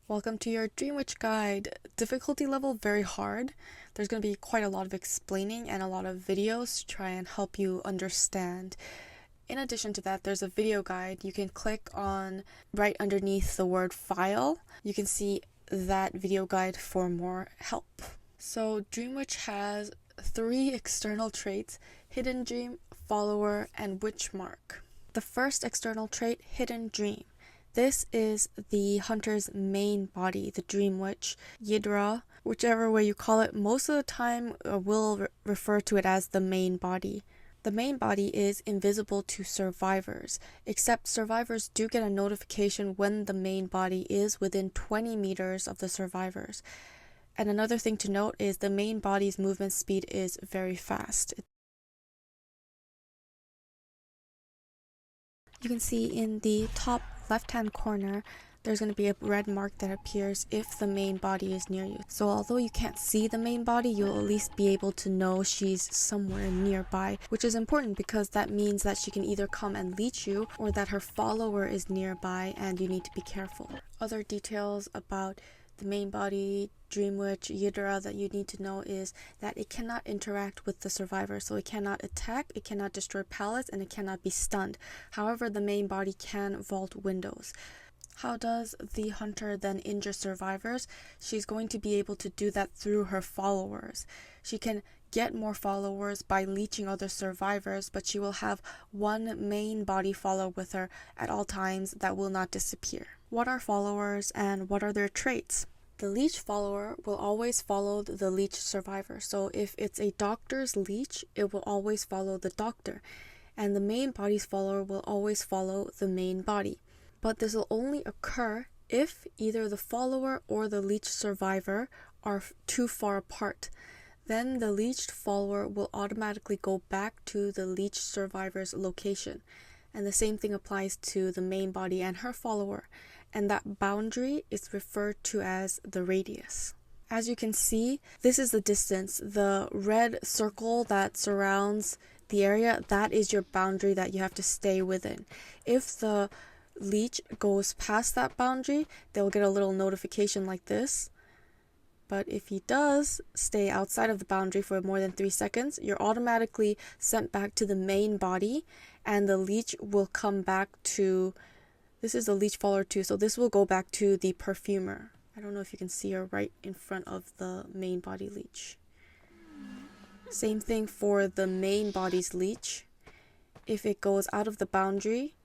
Welcome to your Dream Witch guide. Difficulty level very hard. There's going to be quite a lot of explaining and a lot of videos to try and help you understand. In addition to that, there's a video guide. You can click on right underneath the word file. You can see that video guide for more help. So Dream Witch has 3 external traits: Hidden Dream, Follower, and Witch Mark. The first external trait, Hidden Dream. This is the hunter's main body, the Dream Witch, Yidra, whichever way you call it. Most of the time we'll refer to it as the main body. The main body is invisible to survivors, except survivors do get a notification when the main body is within 20 meters of the survivors. And another thing to note is the main body's movement speed is very fast. You can see in the top left-hand corner, there's going to be a red mark that appears if the main body is near you. So although you can't see the main body, you'll at least be able to know she's somewhere nearby, which is important because that means that she can either come and leech you or that her follower is nearby and you need to be careful. Other details about the main body, Dream Witch, Yidra that you need to know is that it cannot interact with the survivor. So it cannot attack, it cannot destroy pallets, and it cannot be stunned. However, the main body can vault windows. How does the hunter then injure survivors? She's going to be able to do that through her followers. She can get more followers by leeching other survivors, but she will have one main body follower with her at all times that will not disappear. What are followers and what are their traits? The leech follower will always follow the leech survivor. So if it's a doctor's leech, it will always follow the doctor. And the main body's follower will always follow the main body. But this will only occur if either the follower or the leech survivor are too far apart. Then the leeched follower will automatically go back to the leech survivor's location. And the same thing applies to the main body and her follower. And that boundary is referred to as the radius. As you can see, this is the distance. The red circle that surrounds the area, that is your boundary that you have to stay within. If the leech goes past that boundary, they'll get a little notification like this. But if he does stay outside of the boundary for more than 3 seconds, you're automatically sent back to the main body, and the leech will come back to, this is the leech follower too, so this will go back to the perfumer. I don't know if you can see her right in front of the main body leech. Same thing for the main body's leech. If it goes out of the boundary,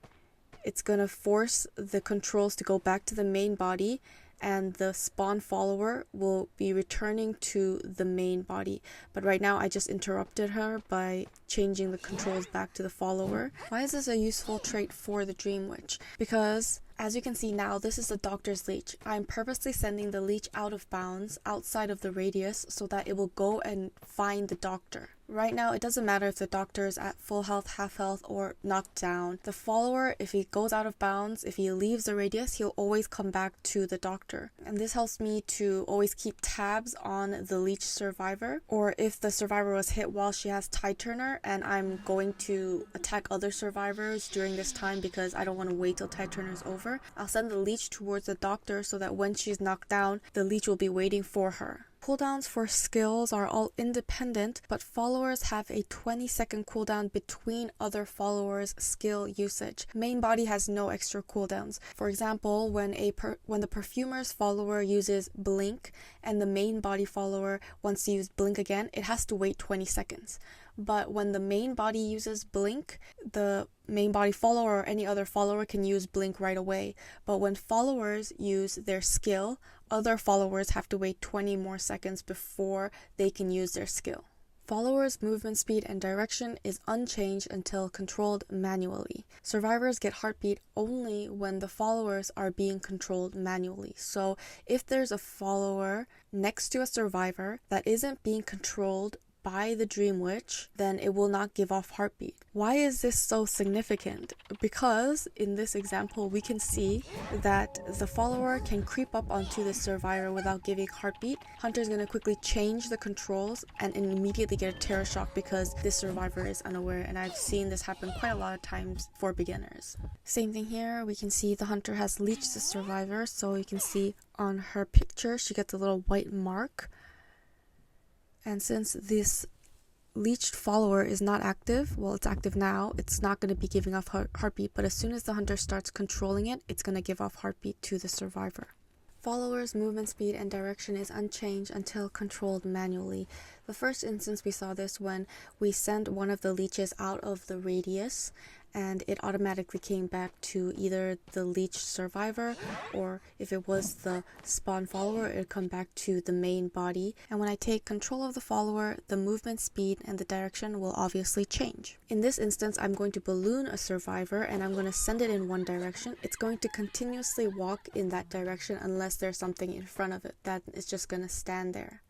it's going to force the controls to go back to the main body, and the spawn follower will be returning to the main body. But right now I just interrupted her by changing the controls back to the follower. Why is this a useful trait for the Dream Witch? Because as you can see now, this is the doctor's leech. I'm purposely sending the leech out of bounds, outside of the radius, so that it will go and find the doctor. Right now, it doesn't matter if the doctor is at full health, half health, or knocked down. The follower, if he goes out of bounds, if he leaves the radius, he'll always come back to the doctor. And this helps me to always keep tabs on the leech survivor. Or if the survivor was hit while she has tide turner, and I'm going to attack other survivors during this time because I don't want to wait till tide turner is over, I'll send the leech towards the doctor so that when she's knocked down, the leech will be waiting for her. Cooldowns for skills are all independent, but followers have a 20-second cooldown between other followers' skill usage. Main body has no extra cooldowns. For example, when the perfumer's follower uses blink and the main body follower wants to use blink again, it has to wait 20 seconds. But when the main body uses blink, the main body follower or any other follower can use blink right away. But when followers use their skill, other followers have to wait 20 more seconds before they can use their skill. Followers' movement speed and direction is unchanged until controlled manually. Survivors get heartbeat only when the followers are being controlled manually. So if there's a follower next to a survivor that isn't being controlled by the Dream Witch, then it will not give off heartbeat. Why is this so significant? Because in this example, we can see that the follower can creep up onto the survivor without giving heartbeat. Hunter is going to quickly change the controls and immediately get a terror shock because this survivor is unaware, and I've seen this happen quite a lot of times for beginners. Same thing here, we can see the hunter has leeched the survivor, so you can see on her picture she gets a little white mark. And since this leeched follower is not active, well, it's active now, it's not going to be giving off heartbeat, but as soon as the hunter starts controlling it, it's going to give off heartbeat to the survivor. Follower's movement speed and direction is unchanged until controlled manually. The first instance we saw this when we sent one of the leeches out of the radius, and it automatically came back to either the leech survivor, or if it was the spawn follower, it would come back to the main body. And when I take control of the follower, the movement speed and the direction will obviously change. In this instance, I'm going to balloon a survivor and I'm going to send it in one direction. It's going to continuously walk in that direction unless there's something in front of it that is just going to stand there.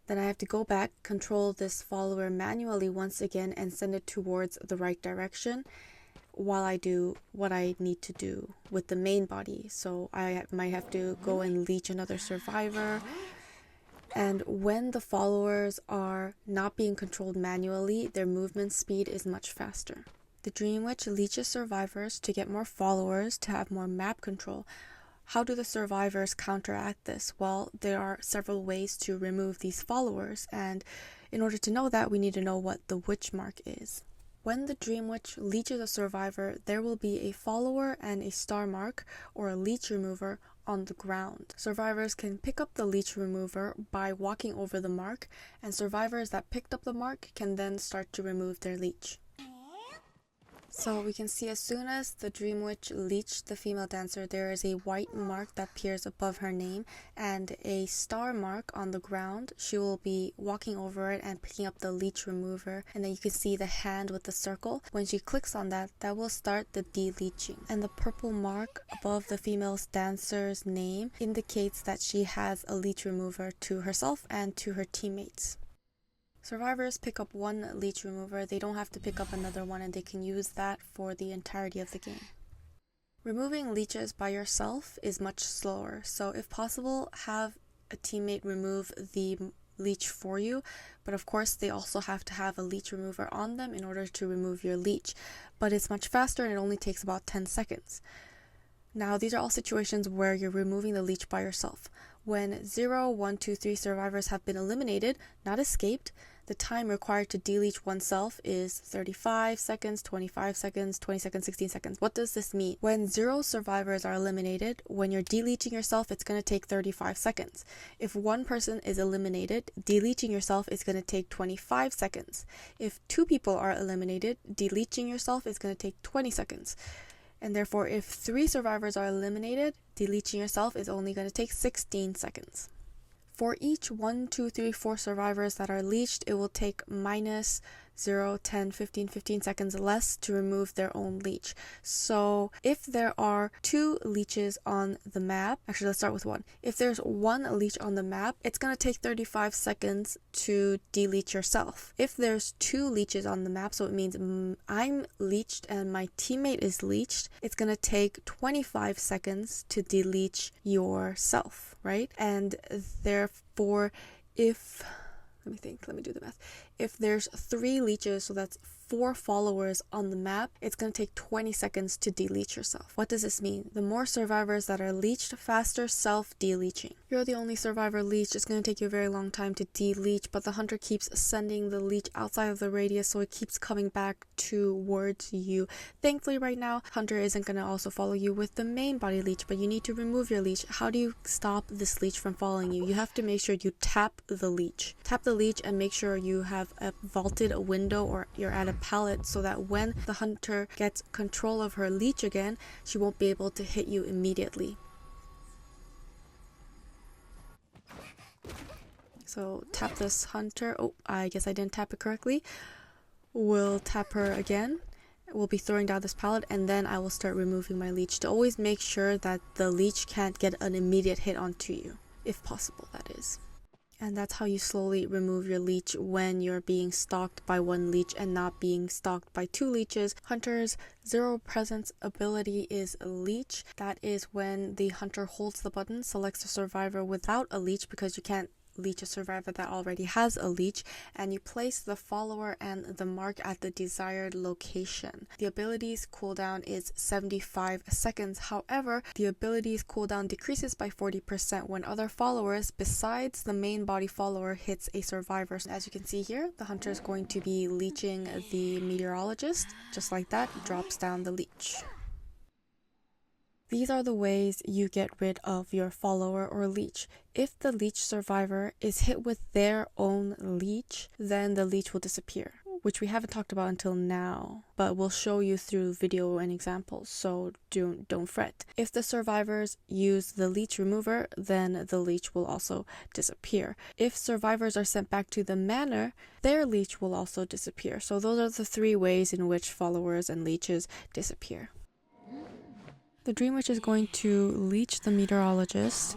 Then I have to go back, control this follower manually once again, and send it towards the right direction while I do what I need to do with the main body. So I might have to go and leech another survivor. And when the followers are not being controlled manually, their movement speed is much faster. The Dream Witch leeches survivors to get more followers to have more map control. How do the survivors counteract this? Well, there are several ways to remove these followers, and in order to know that, we need to know what the witch mark is. When the Dream Witch leeches a survivor, there will be a follower and a star mark, or a leech remover, on the ground. Survivors can pick up the leech remover by walking over the mark, and survivors that picked up the mark can then start to remove their leech. So we can see as soon as the Dream Witch leeched the female dancer, there is a white mark that appears above her name and a star mark on the ground. She will be walking over it and picking up the leech remover, and then you can see the hand with the circle. When she clicks on that, that will start the de-leeching. And the purple mark above the female dancer's name indicates that she has a leech remover to herself and to her teammates. Survivors pick up one leech remover, they don't have to pick up another one, and they can use that for the entirety of the game. Removing leeches by yourself is much slower, so if possible, have a teammate remove the leech for you, but of course they also have to have a leech remover on them in order to remove your leech, but it's much faster and it only takes about 10 seconds. Now, these are all situations where you're removing the leech by yourself. When 0, 1, 2, 3 survivors have been eliminated, not escaped, the time required to de-leech oneself is 35 seconds, 25 seconds, 20 seconds, 16 seconds. What does this mean? When 0 survivors are eliminated, when you're de-leeching yourself, it's going to take 35 seconds. If one person is eliminated, de-leeching yourself is going to take 25 seconds. If 2 people are eliminated, de-leeching yourself is going to take 20 seconds. And therefore, if 3 survivors are eliminated, de-leeching yourself is only going to take 16 seconds. For each 1, 2, 3, 4 survivors that are leeched, it will take minus 0, 10, 15 seconds less to remove their own leech. So if there are 2 leeches on the map, actually let's start with 1. If there's 1 leech on the map, it's going to take 35 seconds to de-leech yourself. If there's 2 leeches on the map, so it means I'm leeched and my teammate is leeched, it's going to take 25 seconds to de-leech yourself, right? And therefore, let me do the math. If there's 3 leeches, so that's 4 followers on the map, it's going to take 20 seconds to de-leech yourself. What does this mean? The more survivors that are leeched, faster self-de-leeching. You're the only survivor leeched, it's going to take you a very long time to de-leech, but the hunter keeps sending the leech outside of the radius, so it keeps coming back towards you. Thankfully right now, hunter isn't going to also follow you with the main body leech, but you need to remove your leech. How do you stop this leech from following you? You have to make sure you tap the leech. Tap the leech and make sure you have a vaulted window or you're at a pallet so that when the hunter gets control of her leech again, she won't be able to hit you immediately. So tap this hunter. Oh, I guess I didn't tap it correctly. We'll tap her again. We'll be throwing down this pallet, and then I will start removing my leech to always make sure that the leech can't get an immediate hit onto you, if possible, that is. And that's how you slowly remove your leech when you're being stalked by one leech and not being stalked by two leeches. Hunter's zero presence ability is Leech. That is when the hunter holds the button, selects a survivor without a leech, because you can't leech a survivor that already has a leech, and you place the follower and the mark at the desired location. The ability's cooldown is 75 seconds. However, the ability's cooldown decreases by 40% when other followers besides the main body follower hits a survivor. As you can see here, the hunter is going to be leeching the meteorologist. Just like that, drops down the leech. These are the ways you get rid of your follower or leech. If the leech survivor is hit with their own leech, then the leech will disappear, which we haven't talked about until now, but we'll show you through video and examples, so don't fret. If the survivors use the leech remover, then the leech will also disappear. If survivors are sent back to the manor, their leech will also disappear. So those are the three ways in which followers and leeches disappear. The Dream Witch is going to leech the meteorologist.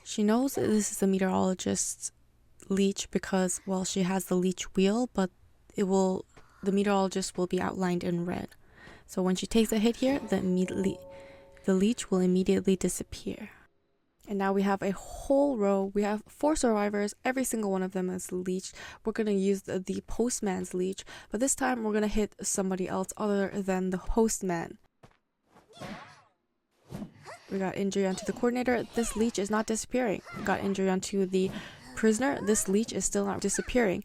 She knows that this is the meteorologist's leech because, well, she has the leech wheel, but the meteorologist will be outlined in red. So when she takes a hit here, the leech will immediately disappear. And now we have a whole row. We have 4 survivors. Every single one of them is leeched. We're going to use the postman's leech, but this time we're going to hit somebody else other than the postman. We got injury onto the coordinator. This leech is not disappearing. We got injury onto the prisoner. This leech is still not disappearing.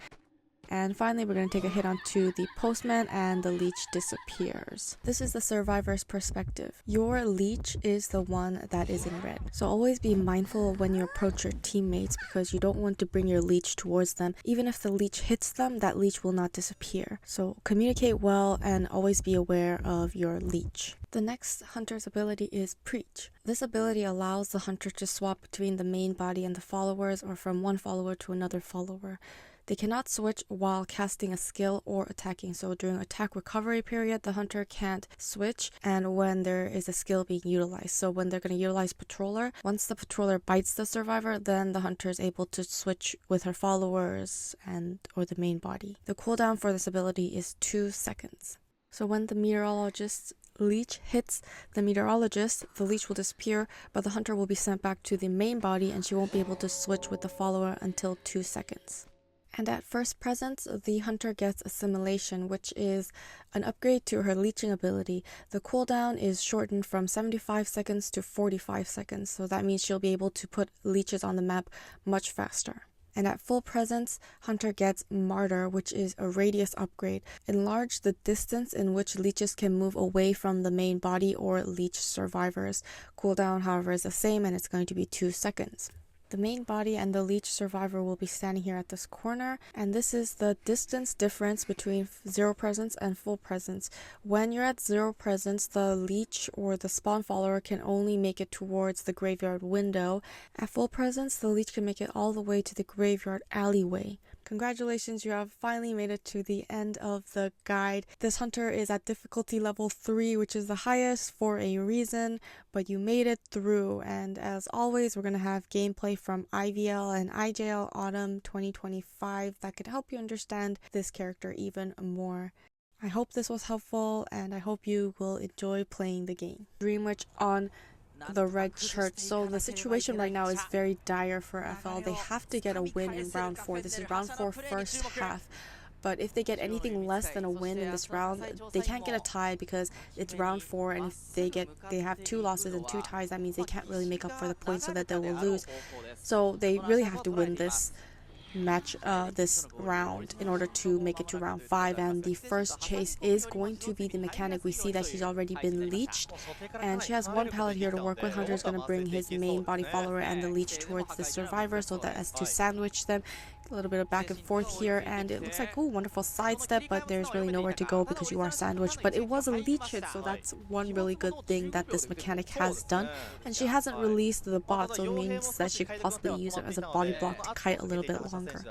And finally, we're going to take a hit onto the postman and the leech disappears. This is the survivor's perspective. Your leech is the one that is in red. So always be mindful when you approach your teammates because you don't want to bring your leech towards them. Even if the leech hits them, that leech will not disappear. So communicate well and always be aware of your leech. The next hunter's ability is Preach. This ability allows the hunter to swap between the main body and the followers or from one follower to another follower. They cannot switch while casting a skill or attacking. So during attack recovery period, the hunter can't switch and when there is a skill being utilized. So when they're going to utilize Patroller, once the Patroller bites the survivor, then the hunter is able to switch with her followers or the main body. The cooldown for this ability is 2 seconds. So when the meteorologist's leech hits the meteorologist, the leech will disappear, but the hunter will be sent back to the main body and she won't be able to switch with the follower until 2 seconds. And at first presence, the hunter gets Assimilation, which is an upgrade to her leeching ability. The cooldown is shortened from 75 seconds to 45 seconds, so that means she'll be able to put leeches on the map much faster. And at full presence, hunter gets Martyr, which is a radius upgrade. Enlarge the distance in which leeches can move away from the main body or leech survivors. Cooldown, however, is the same and it's going to be 2 seconds. The main body and the leech survivor will be standing here at this corner, and this is the distance difference between 0 presence and full presence. When you're at 0 presence, the leech or the spawn follower can only make it towards the graveyard window. At full presence, the leech can make it all the way to the graveyard alleyway. Congratulations, you have finally made it to the end of the guide. This hunter is at difficulty level 3, which is the highest for a reason, but you made it through. And as always, we're going to have gameplay from IVL and IJL Autumn 2025 that could help you understand this character even more. I hope this was helpful, and I hope you will enjoy playing the game. Dream Witch on the red shirt. So the situation right now is very dire for FL. They have to get a win in round 4. This is round 4 first half. But if they get anything less than a win in this round, they can't get a tie because it's round 4, and if they have 2 losses and 2 ties, that means they can't really make up for the points, so that they will lose. So they really have to win this match this round in order to make it to round 5, and the first chase is going to be the mechanic. We see that she's already been leeched and she has 1 pallet here to work with. Hunter is going to bring his main body follower and the leech towards the survivor so that as to sandwich them. A little bit of back and forth here, and it looks like, oh, wonderful sidestep, but there's really nowhere to go because you are sandwiched. But it was a leech hit, so that's one really good thing that this mechanic has done. And she hasn't released the bot, so it means that she could possibly use it as a body block to kite a little bit longer.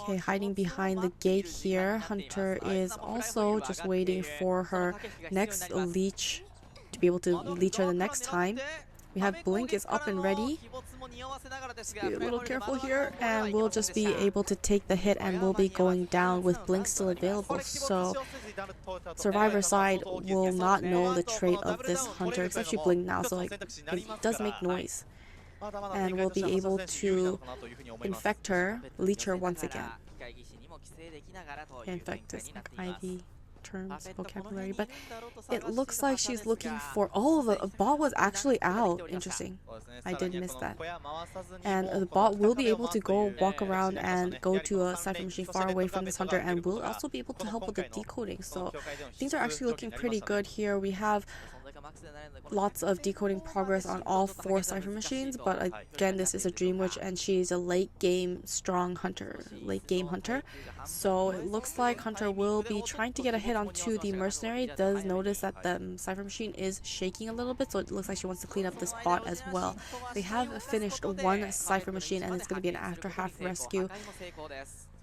Okay, hiding behind the gate here. Hunter is also just waiting for her next leech to be able to leech her the next time. We have Blink is up and ready. Just be a little careful here, and we'll just be able to take the hit, and we'll be going down with Blink still available. So survivor side will not know the trait of this hunter, except she blinked now, so like it does make noise. And we'll be able to infect her, leech her once again. Infect this IV terms vocabulary, but it looks like she's looking for, oh, the bot was actually out. Interesting. I did miss that. And the bot will be able to go walk around and go to a cipher machine far away from this hunter, and will also be able to help with the decoding. So things are actually looking pretty good here. We have lots of decoding progress on all 4 cipher machines, but again, this is a Dream Witch and she's a late game strong hunter, late game hunter. So it looks like Hunter will be trying to get a hit onto the mercenary. Does notice that the cipher machine is shaking a little bit, so it looks like she wants to clean up this bot as well. They have finished 1 cipher machine, and it's going to be an after half rescue,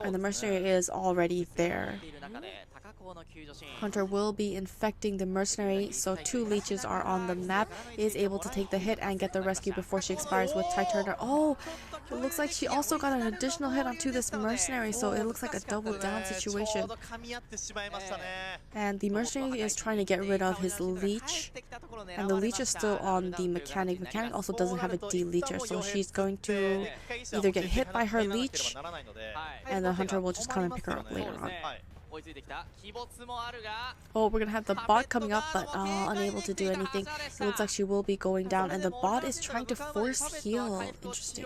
and the mercenary is already there. Hunter will be infecting the mercenary, so 2 leeches are on the map. Is able to take the hit and get the rescue before she expires with Titurner. Oh, it looks like she also got an additional hit onto this mercenary, so it looks like a double down situation. And the mercenary is trying to get rid of his leech, and the leech is still on the mechanic. Mechanic also doesn't have a de-leecher, so she's going to either get hit by her leech, and the hunter will just come and pick her up later on. Oh, we're gonna have the bot coming up, but unable to do anything. It looks like she will be going down, and the bot is trying to force heal. Interesting.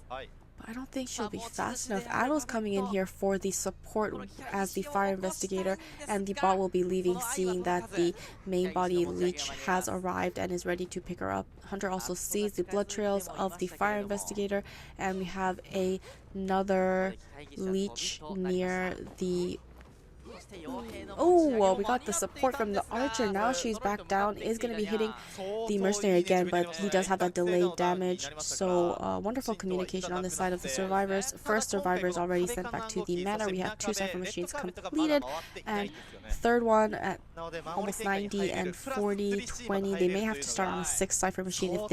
But I don't think she'll be fast enough. Ado's coming in here for the support as the fire investigator, and the bot will be leaving, seeing that the main body leech has arrived and is ready to pick her up. Hunter also sees the blood trails of the fire investigator, and we have another leech near the... Oh, well, we got the support from the archer. Now she's back down. Is going to be hitting the mercenary again, but he does have that delayed damage. So wonderful communication on the side of the survivors. First survivor is already sent back to the manor. We have 2 cipher machines completed, and third one at almost 90 and 40, 20. They may have to start on a 6th cipher machine if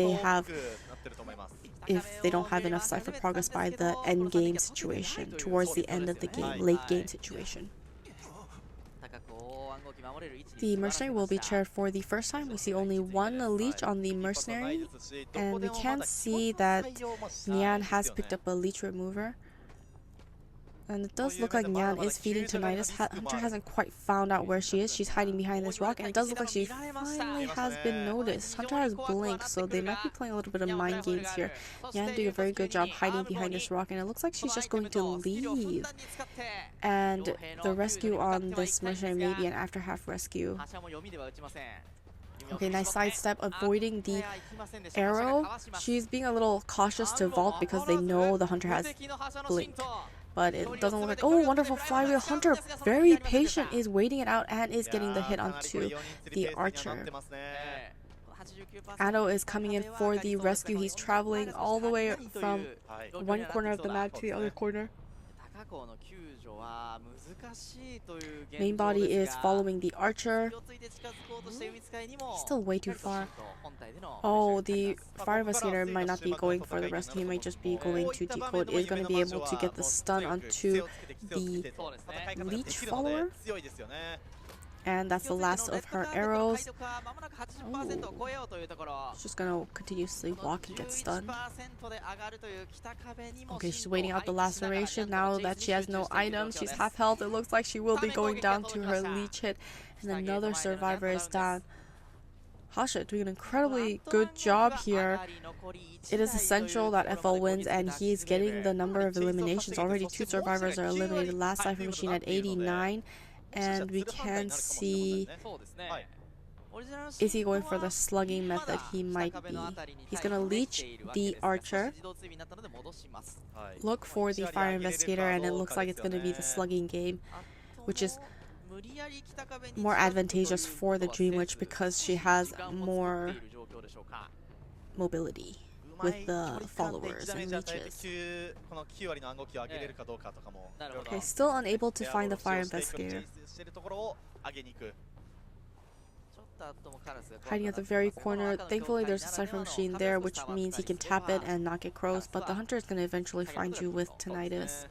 they don't have enough cipher progress by the end game situation, towards the end of the game, late game situation. The mercenary will be chaired for the first time. We see only 1 leech on the mercenary, and we can see that Nyan has picked up a leech remover. And it does look like Nyan is feeding Tinnitus. Hunter hasn't quite found out where she is. She's hiding behind this rock, and it does look like she finally has been noticed. Hunter has Blink, so they might be playing a little bit of mind games here. Nyan doing a very good job hiding behind this rock, and it looks like she's just going to leave. And the rescue on this mercenary may be an after half rescue. Okay, nice sidestep, avoiding the arrow. She's being a little cautious to vault because they know the hunter has Blink. But it doesn't look like... Oh, wonderful flywheel. Hunter, very patient, is waiting it out and is getting the hit onto the archer. Ado is coming in for the rescue. He's traveling all the way from one corner of the map to the other corner. Main body is following the archer. Still way too far. Oh, the fire investigator might not be going for the rescue. He might just be going to decode. Is going to be able to get the stun onto the leech follower. And that's the last of her arrows. Oh. She's just gonna continuously walk and get stunned. Okay, she's waiting out the laceration. Now that she has no items, she's half health. It looks like she will be going down to her leech hit. And another survivor is down. Hasha doing an incredibly good job here. It is essential that FL wins, and he's getting the number of eliminations. Already 2 survivors are eliminated. Last cipher machine at 89. And we can see, is he going for the slugging method? He might be. He's going to leech the archer, look for the fire investigator, and it looks like it's going to be the slugging game, which is more advantageous for the Dream Witch because she has more mobility with the followers and leeches. Okay, still unable to find the fire investigator. hiding at the very corner. Thankfully, there's a cipher machine there, which means he can tap it and not get crows, but the hunter is going to eventually find you with tinnitus.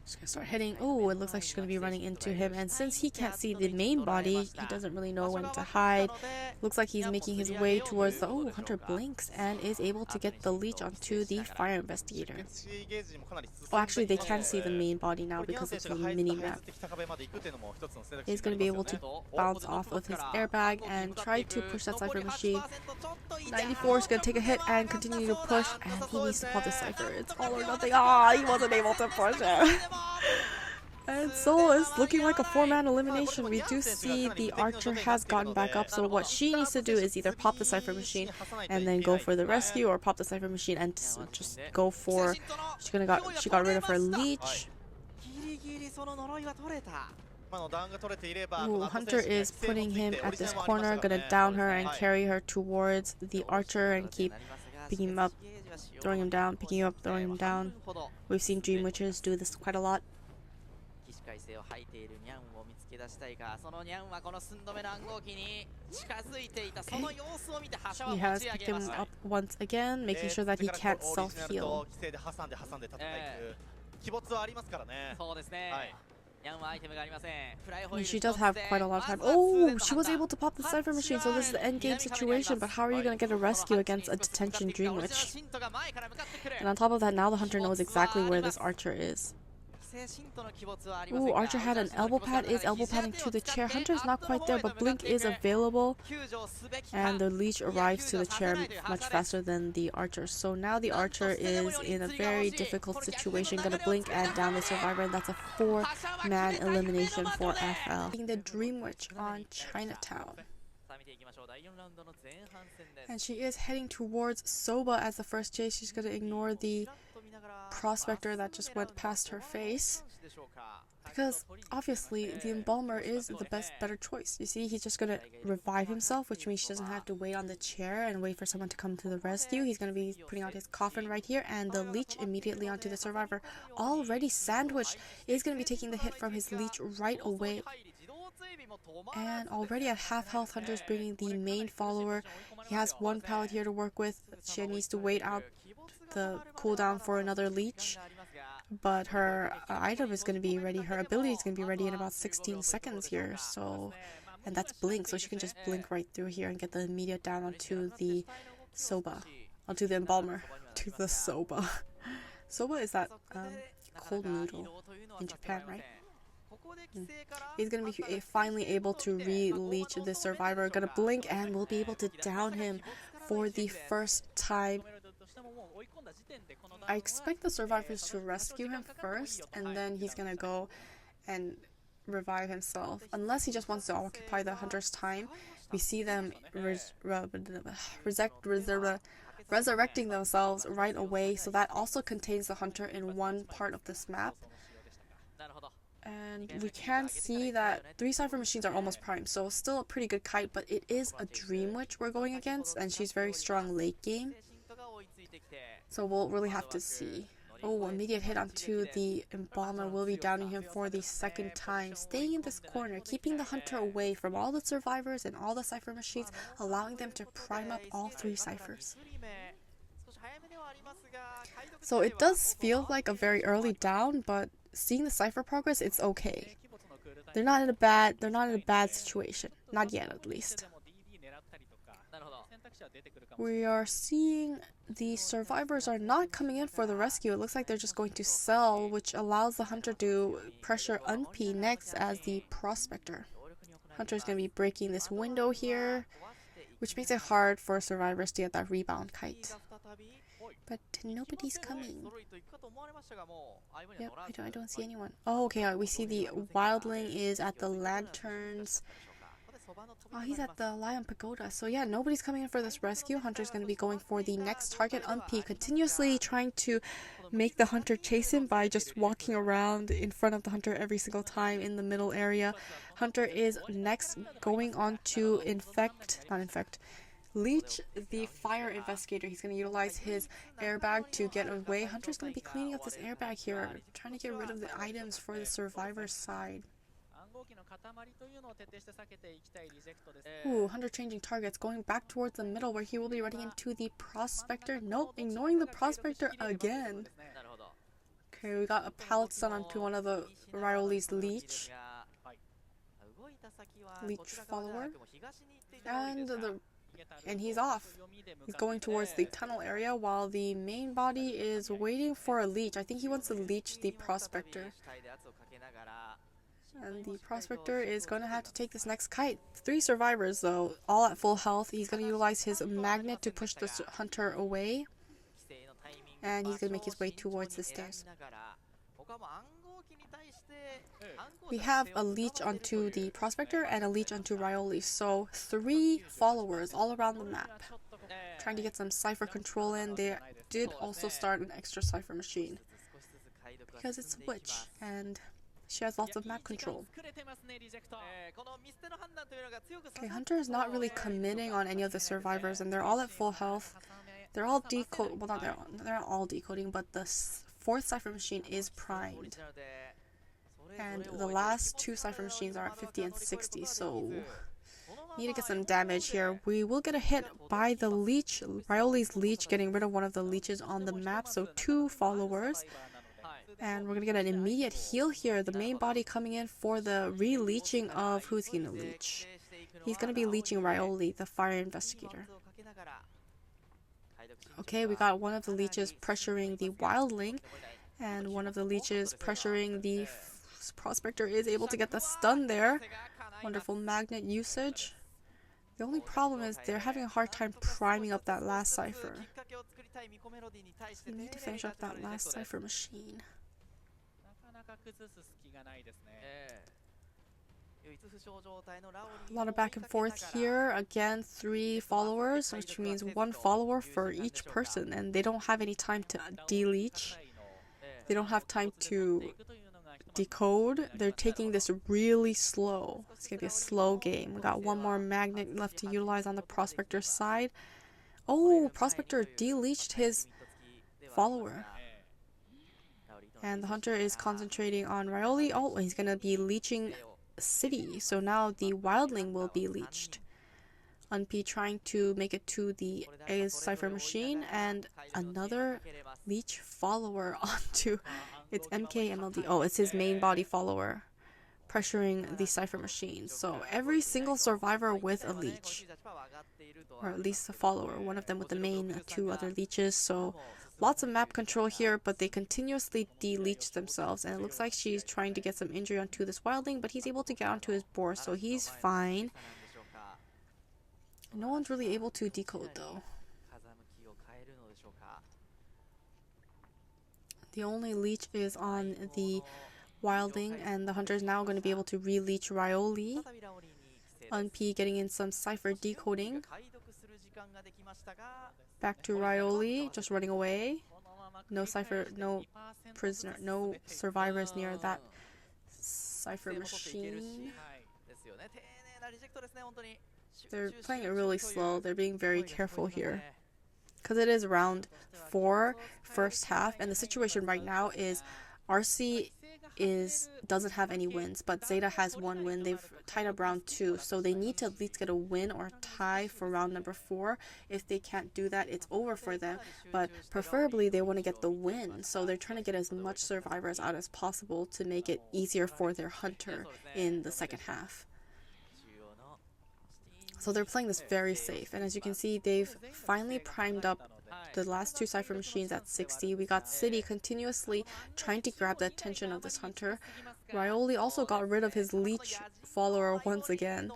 She's gonna start hitting. Oh, it looks like she's gonna be running into him, and since he can't see the main body, he doesn't really know when to hide. Looks like he's making his way towards the... Oh, Hunter blinks and is able to get the leech onto the fire investigator. Oh, actually, they can see the main body now because of the mini-map. He's gonna be able to bounce off of his airbag and try to push that cipher machine. 94 is gonna take a hit and continue to push, and he needs to pop the cipher. It's all or nothing. Ah, he wasn't able to push it. And so it's looking like a 4-man elimination. We do see the archer has gotten back up, so what she needs to do is either pop the cipher machine and then go for the rescue, or pop the cipher machine and just go for... She got rid of her leech. Ooh, Hunter is putting him at this corner, gonna down her and carry her towards the archer and keep picking him up, throwing him down, picking him up, throwing him down. We've seen Dream Witches do this quite a lot. He has picked him up once again, making sure that he can't self-heal. I mean, she does have quite a lot of time. Oh, she was able to pop the cipher machine, so this is the end game situation, but how are you going to get a rescue against a detention Dream Witch? And on top of that, now the hunter knows exactly where this archer is. Ooh, Archer had an elbow pad, is elbow padding to the chair. Hunter's not quite there, but Blink is available. And the Leech arrives to the chair much faster than the Archer. So now the Archer is in a very difficult situation. Gonna blink and down the survivor, and that's a 4-man elimination for FL. The Dream Witch on Chinatown. And she is heading towards Soba as the first chase. She's gonna ignore the prospector that just went past her face, because obviously the embalmer is the better choice. You see, he's just gonna revive himself, which means she doesn't have to wait on the chair and wait for someone to come to the rescue. He's gonna be putting out his coffin right here, and the leech immediately onto the survivor. Already sandwiched, is gonna be taking the hit from his leech right away. And already at half health, Hunter's bringing the main follower. He has one pallet here to work with. She needs to wait out the cooldown for another leech, but her item is going to be ready, her ability is going to be ready in about 16 seconds here, so, and that's blink, so she can just blink right through here and get the immediate down onto the Soba, onto the embalmer, to the Soba. Soba is that cold noodle in Japan, right? He's gonna be finally able to re-leech the survivor, gonna blink and will be able to down him for the first time. I expect the survivors to rescue him first, and then he's gonna go and revive himself. Unless he just wants to occupy the hunter's time. We see them resurrecting themselves right away, so that also contains the hunter in one part of this map. And we can see that 3 cipher machines are almost prime, so still a pretty good kite, but it is a Dream Witch we're going against, and she's very strong late game. So we'll really have to see. Oh, immediate hit onto the embalmer, will be downing him for the second time. Staying in this corner, keeping the hunter away from all the survivors and all the cipher machines, allowing them to prime up all 3 ciphers. So it does feel like a very early down, but seeing the cipher progress, it's okay. They're not in a bad situation. Not yet, at least. We are seeing the survivors are not coming in for the rescue. It looks like they're just going to sell, which allows the hunter to pressure Unp next as the prospector. Hunter is going to be breaking this window here, which makes it hard for survivors to get that rebound kite. But nobody's coming. Yep, I don't see anyone. Oh, okay, we see the wildling is at the lanterns. Oh, he's at the Lion Pagoda. So yeah, nobody's coming in for this rescue. Hunter's going to be going for the next target. Unp continuously trying to make the hunter chase him by just walking around in front of the hunter every single time in the middle area. Hunter is next going on to Leech, the fire investigator. He's going to utilize his airbag to get away. Hunter's going to be cleaning up this airbag here, trying to get rid of the items for the survivor's side. Ooh, Hunter changing targets, going back towards the middle where he will be running into the Prospector. Nope, ignoring the Prospector again. Okay, we got a pallet stun onto one of the Rioli's Leech. Leech follower. And he's off. He's going towards the tunnel area while the main body is waiting for a Leech. I think he wants to leech the Prospector. And the Prospector is going to have to take this next kite. 3 survivors though, all at full health. He's going to utilize his magnet to push the hunter away. And he's going to make his way towards the stairs. We have a Leech onto the Prospector and a Leech onto Rioli. So 3 followers all around the map. Trying to get some Cypher control in. They did also start an extra Cypher machine. Because it's a witch and she has lots of map control. Okay, Hunter is not really committing on any of the survivors and they're all at full health. They're all decoding. Well, they're not all decoding, but the 4th Cypher machine is primed. And the last 2 Cypher machines are at 50 and 60, so need to get some damage here. We will get a hit by the Leech, Rioli's Leech, getting rid of one of the Leeches on the map, so 2 followers. And we're going to get an immediate heal here. The main body coming in for the re-leeching of who's going to leech. He's going to be leeching Rioli, the fire investigator. Okay, we got one of the Leeches pressuring the Wildling, and one of the Leeches pressuring the Prospector is able to get the stun there. Wonderful magnet usage. The only problem is they're having a hard time priming up that last Cypher. We need to finish up that last Cypher machine. A lot of back and forth here. Again, 3 followers, which means 1 follower for each person, and they don't have any time to de-leech. They don't have time to decode. They're taking this really slow. It's gonna be a slow game. We got 1 more magnet left to utilize on the Prospector side. Oh, Prospector de-leeched his follower. And the Hunter is concentrating on Rioli. Oh, he's gonna be leeching City. So now the Wildling will be leeched. Unp trying to make it to the Cypher machine, and another Leech follower onto its Mkmldy. Oh, it's his main body follower pressuring the Cypher machine. So every single survivor with a Leech, or at least a follower, one of them with the main, 2 other Leeches. So lots of map control here, but they continuously de-leech themselves, and it looks like she's trying to get some injury onto this Wildling, but he's able to get onto his boar, so he's fine. No one's really able to decode though. The only Leech is on the Wildling, and the Hunter is now going to be able to re-leech Rioli. Unp getting in some Cypher decoding. Back to Rioli, just running away. No Cypher, no prisoner, no survivors near that Cypher machine. They're playing it really slow. They're being very careful here. Because it is round 4, first half, and the situation right now is RC doesn't have any wins, but ZETA has 1 win. They've tied up round 2, so they need to at least get a win or tie for round number 4. If they can't do that, it's over for them, but preferably they want to get the win, so they're trying to get as much survivors out as possible to make it easier for their Hunter in the second half. So they're playing this very safe, and as you can see, they've finally primed up the last 2 Cypher machines at 60. We got City continuously trying to grab the attention of this Hunter. Rioli also got rid of his Leech follower once again.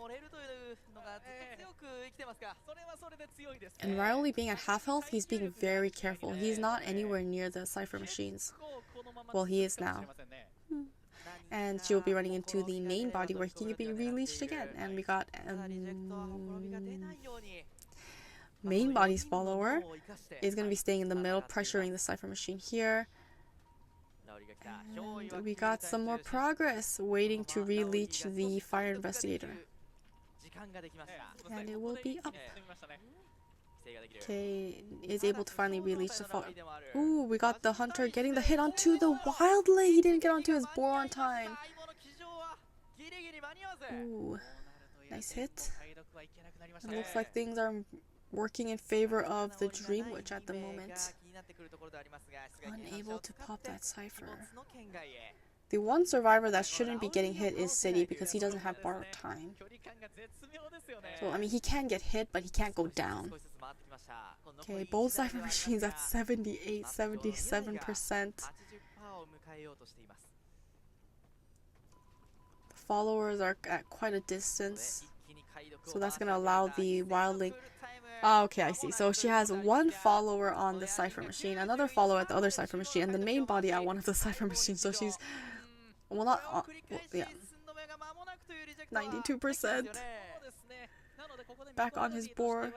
And Rioli being at half health, he's being very careful. He's not anywhere near the Cypher machines. Well, he is now. And she will be running into the main body where he can be re-leeched again. And we got main body's follower is going to be staying in the middle, pressuring the Cypher machine here. And we got some more progress, waiting to re-leech the fire investigator. And it will be up. Okay, is able to finally re-leech the follower. Ooh, we got the Hunter getting the hit onto the Wildling. He didn't get onto his boar on time. Ooh, nice hit. It looks like things are working in favor of the Dream Witch at the moment. Unable to pop that cipher. The one survivor that shouldn't be getting hit is City because he doesn't have borrowed time. So, I mean, he can get hit, but he can't go down. Okay, both cipher machines at 78, 77%. The followers are at quite a distance. So that's going to allow the wildling... Oh, okay, I see. So she has one follower on the cipher machine, another follower at the other cipher machine, and the main body at one of the cipher machines. So she's... Well, not... well, yeah. 92%. Back on his boar.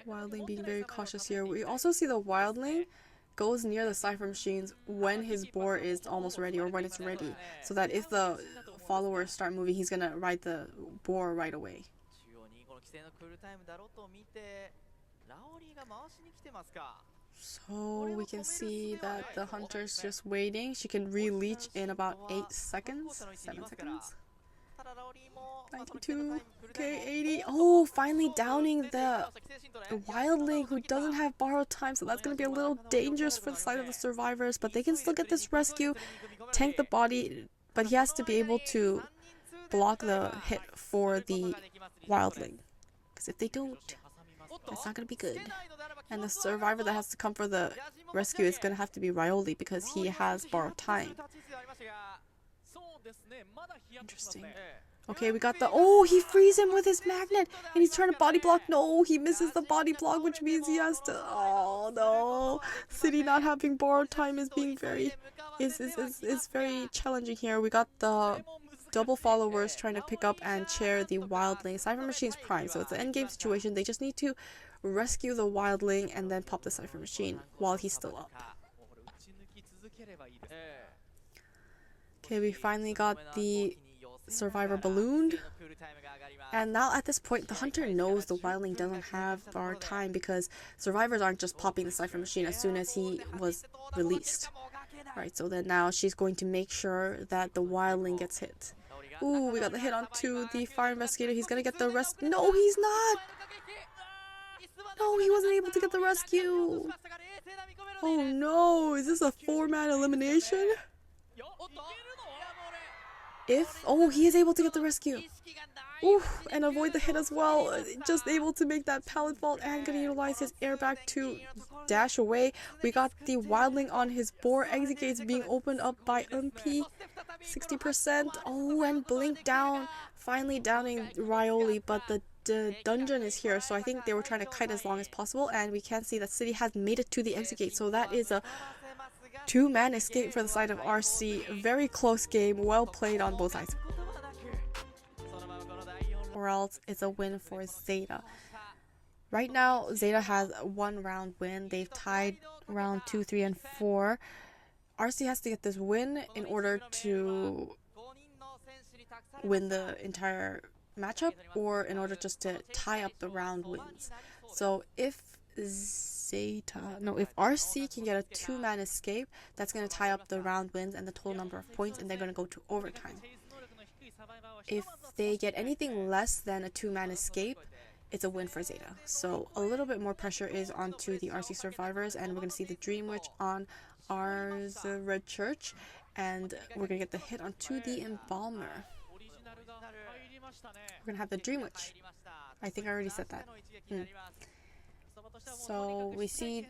Wildling being very cautious here. We also see the wildling goes near the cipher machines when his boar is almost ready or when it's ready, so that if the followers start moving, he's gonna ride the boar right away. So we can see that the hunter's just waiting. She can re-leech in about 8 seconds, 7 seconds. 92, okay, 80. Oh, finally downing the wildling who doesn't have borrowed time, so that's going to be a little dangerous for the side of the survivors, but they can still get this rescue, tank the body, but he has to be able to block the hit for the wildling, because if they don't, it's not going to be good. And the survivor that has to come for the rescue is going to have to be Rioli because he has borrowed time. Interesting. Okay, we got the... Oh, he frees him with his magnet! And he's trying to body block. No, he misses the body block, which means he has to... Oh, no. City not having borrowed time is being very... is very challenging here. We got the double followers trying to pick up and chair the wildling. Cipher Machine's prime, so it's an endgame situation. They just need to rescue the wildling and then pop the Cipher Machine while he's still up. Okay, we finally got the survivor ballooned. And now at this point, the hunter knows the wildling doesn't have our time because survivors aren't just popping the Cipher Machine as soon as he was released. Alright, so then now she's going to make sure that the wildling gets hit. Ooh, we got the hit onto the fire investigator. He's gonna get the rescue. No, he's not! No, he wasn't able to get the rescue! Oh no, is this a 4-man elimination? Oh, he is able to get the rescue. Ooh, and avoid the hit as well. Just able to make that pallet vault and gonna utilize his airbag to dash away. We got the wildling on his boar. Exit gates being opened up by MP. 60%. Oh, and blink down. Finally downing Rioli, but the dungeon is here, so I think they were trying to kite as long as possible, and we can see that City has made it to the exit gate, so that is a 2-man escape for the side of RC. Very close game, well played on both sides. Or else it's a win for ZETA. Right now, ZETA has 1 round win. They've tied round 2, 3, and 4. RC has to get this win in order to win the entire matchup, or in order just to tie up the round wins. So if RC can get a 2-man escape, that's going to tie up the round wins and the total number of points, and they're going to go to overtime. If they get anything less than a 2-man escape, it's a win for ZETA. So a little bit more pressure is onto the RC survivors, and we're going to see the Dream Witch on ours Red Church, and we're going to get the hit onto the Embalmer. We're going to have the Dream Witch. I think I already said that. So we see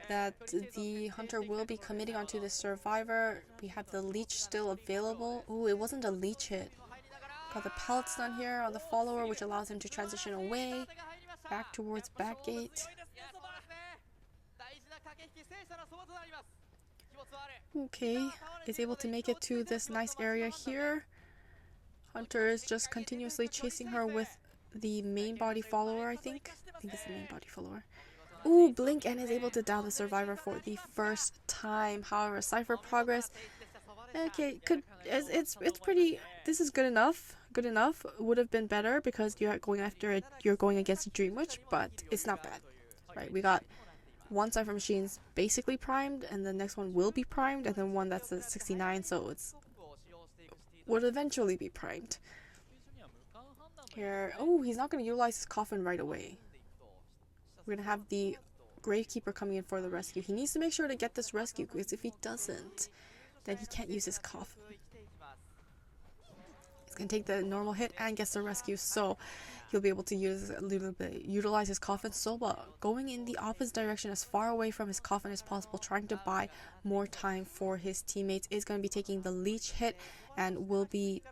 that the hunter will be committing onto the survivor. We have the Leech still available. Ooh, it wasn't a Leech hit. Got the pallet stun here on the follower, which allows him to transition away back towards back gate. Okay, is able to make it to this nice area here. Hunter is just continuously chasing her with the main body follower, I think. It's the main body follower. Ooh, blink, and is able to down the survivor for the first time. However, cipher progress. Okay, it's pretty. This is good enough. Good enough. Would have been better because you're going after it. You're going against a Dream Witch, but it's not bad. Right, we got one cipher machine's basically primed, and the next one will be primed, and then one that's a 69. So it's would eventually be primed. Here, oh, he's not going to utilize his coffin right away. We're going to have the Gravekeeper coming in for the rescue. He needs to make sure to get this rescue, because if he doesn't, then he can't use his coffin. He's going to take the normal hit and gets the rescue, so he'll be able to utilize his coffin. Soba going in the opposite direction, as far away from his coffin as possible, trying to buy more time for his teammates. Is going to be taking the Leech hit and will be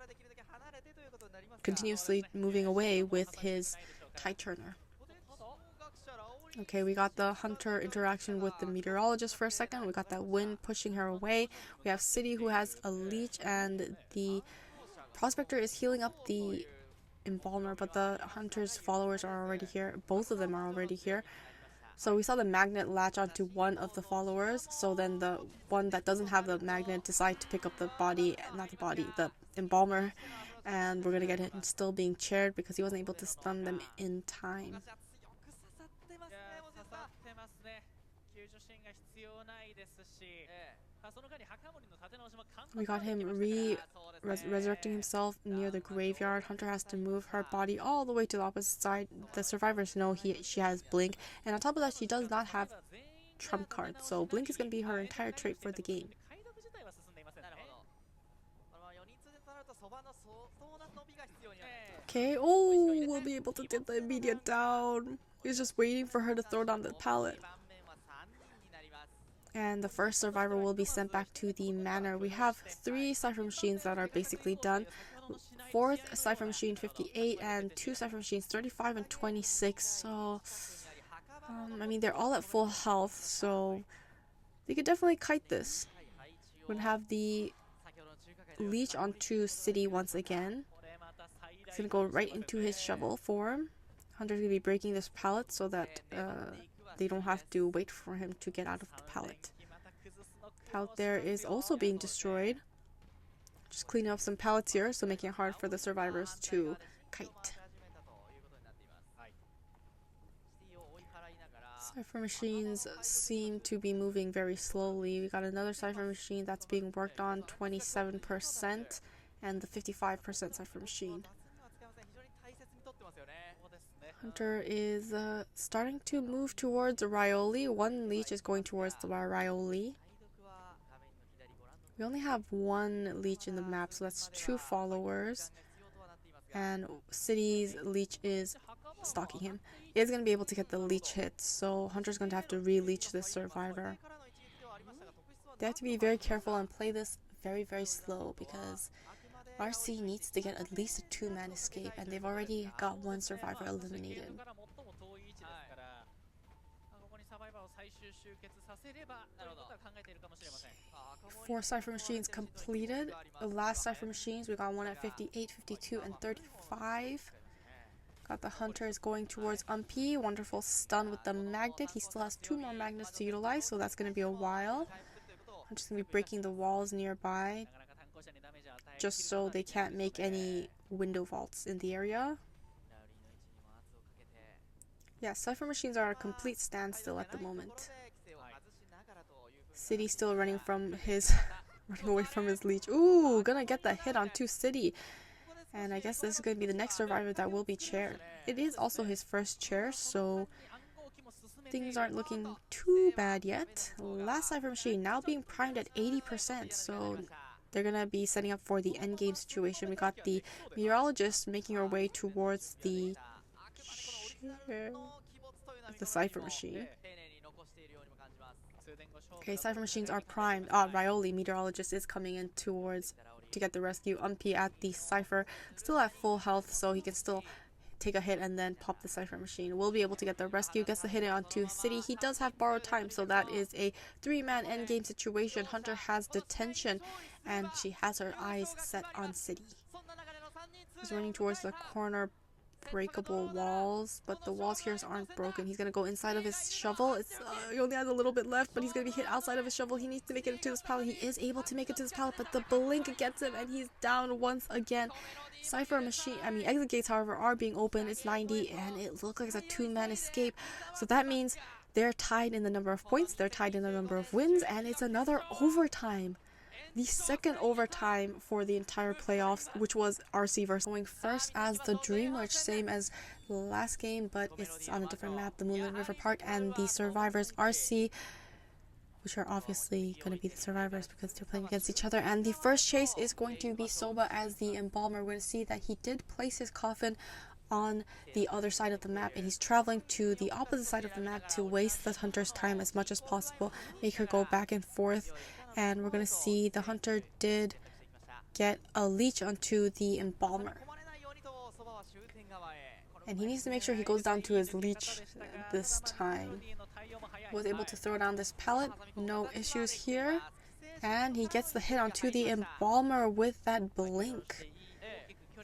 continuously moving away with his Tide Turner. Okay, we got the Hunter interaction with the Meteorologist for a second. We got that wind pushing her away. We have City, who has a Leech, and the Prospector is healing up the Embalmer, but the Hunter's followers are already here. Both of them are already here. So we saw the magnet latch onto one of the followers, so then the one that doesn't have the magnet decide to pick up the the Embalmer, and we're gonna get him still being chaired because he wasn't able to stun them in time. We got him resurrecting himself near the graveyard. Hunter has to move her body all the way to the opposite side. The survivors know she has Blink, and on top of that, she does not have trump card, so Blink is going to be her entire trait for the game. Okay, oh, we'll be able to get the immediate down. He's just waiting for her to throw down the pallet. And the first survivor will be sent back to the manor. We have 3 Cypher Machines that are basically done. 4th Cypher Machine 58 and 2 Cypher Machines 35 and 26. So, I mean, they're all at full health, so they could definitely kite this. We're gonna have the Leech onto City once again. He's gonna go right into his shovel form. Hunter's gonna be breaking this pallet so that they don't have to wait for him to get out of the pallet. Pallet there is also being destroyed. Just cleaning up some pallets here, so making it hard for the survivors to kite. Cypher Machines seem to be moving very slowly. We got another Cypher Machine that's being worked on, 27%, and the 55% Cypher Machine. Hunter is starting to move towards Rioli. 1 Leech is going towards the Rioli. We only have 1 Leech in the map, so that's 2 followers. And City's Leech is stalking him. He is going to be able to get the Leech hit, so Hunter's going to have to re-leech this survivor. They have to be very careful and play this very, very slow, because RC needs to get at least a 2-man escape, and they've already got 1 survivor eliminated. 4 Cypher Machines completed. The last Cypher Machines, we got one at 58, 52, and 35. Got the Hunters going towards P. Wonderful stun with the magnet. He still has 2 more magnets to utilize, so that's going to be a while. I'm just going to be breaking the walls nearby, just so they can't make any window vaults in the area. Yeah, Cypher Machines are a complete standstill at the moment. City still running away from his Leech. Ooh, gonna get that hit on 2 City. And I guess this is gonna be the next survivor that will be chaired. It is also his first chair, so things aren't looking too bad yet. Last Cypher Machine now being primed at 80%, so they're gonna be setting up for the endgame situation. We got the Meteorologist making her way towards the chair of the Cypher Machine. Okay, Cypher Machines are primed. Rioli, Meteorologist, is coming in to get the rescue. P at the Cypher, still at full health, so he can still take a hit and then pop the Cypher Machine. Will be able to get the rescue. Gets the hit onto City. He does have borrowed time, so that is a 3-man endgame situation. Hunter has detention, and she has her eyes set on City. He's running towards the corner breakable walls, but the walls here aren't broken. He's gonna go inside of his shovel. He only has a little bit left, but he's gonna be hit outside of his shovel. He needs to make it to this pallet. He is able to make it to this pallet, but the blink gets him, and he's down once again. Exit gates, however, are being opened. It's 90, and it looks like it's a 2-man escape. So that means they're tied in the number of points, they're tied in the number of wins, and it's another overtime. the second overtime for the entire playoffs, which was RC versus going first as the Dream, which same as the last game, but it's on a different map, the Moonlit River Park, and the survivors RC, which are obviously going to be the survivors because they're playing against each other. And the first chase is going to be Soba as the Embalmer. We're going to see that he did place his coffin on the other side of the map, and he's traveling to the opposite side of the map to waste the hunter's time as much as possible, make her go back and forth. And we're going to see the hunter did get a leech onto the Embalmer, and he needs to make sure he goes down to his leech this time. Was able to throw down this pallet, no issues here, and he gets the hit onto the Embalmer with that blink.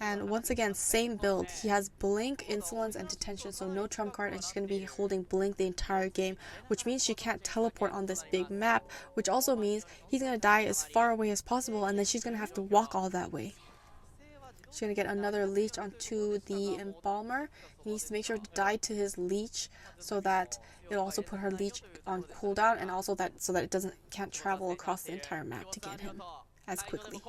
And once again, same build. He has Blink, Insolence, and Detention, so no trump card, and she's going to be holding Blink the entire game, which means she can't teleport on this big map, which also means he's going to die as far away as possible, and then she's going to have to walk all that way. She's going to get another leech onto the Embalmer. He needs to make sure to die to his leech so that it'll also put her leech on cooldown, and also that so that it can't travel across the entire map to get him as quickly.